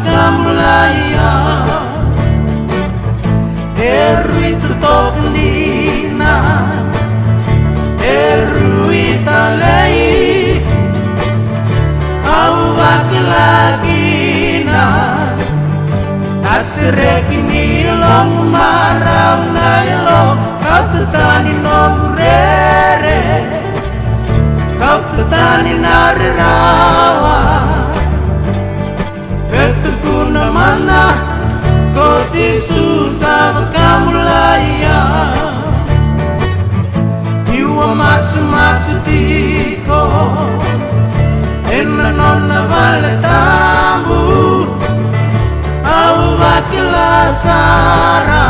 kamulaya Eruitu tokendina Eruita lei Awakilagina Asirekini long marau na ilong Kau tetani nongurere Kau tetani narirawa Petukuna mana Koji susah kamulaya Iwa masu tiko Ena nona vale tamu Au vakila sara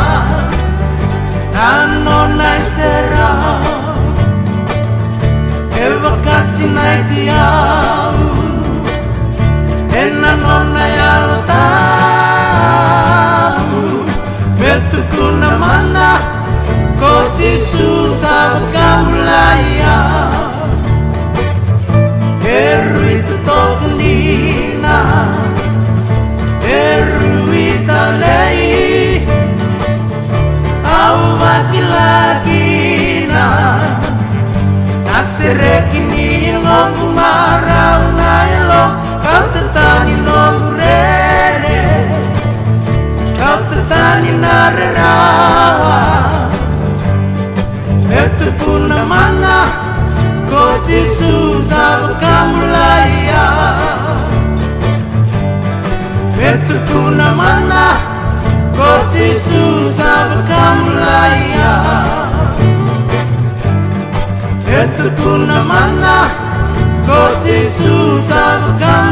Anona sera Eva kasina diamu Ena nona yalo tamu Betukuna mana Koji susah kamulaya Eruitu tokendina Eruita lei Awakilagina Nasirekini ngongu marau na ilong Kau tetani nongurere Kau tetani narirawa Itu puna mana Koji susah kamulaya Itu puna mana Koji susah kamulaya Itu puna mana Koji susah kamulaya